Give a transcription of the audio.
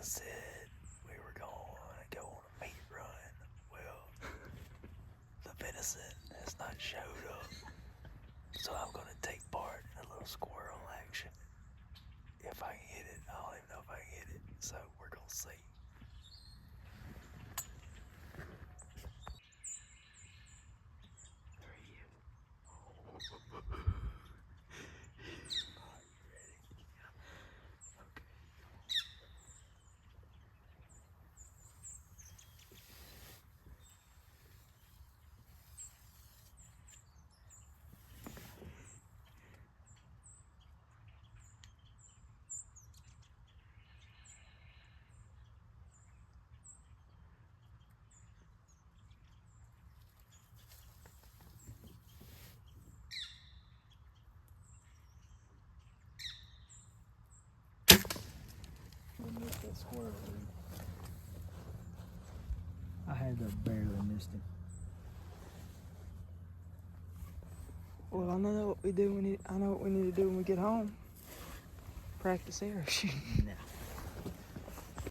said we were going to go on a meat run. Well, the venison has not showed up, so I'm going to take part in a little squirrel action. If I can hit it, I don't even know if I can hit it, so we're going to see. That squirrel, dude. I had to barely missed him. Well, I know what we do. I know what we need to do when we get home. Practice arrow shooting. No.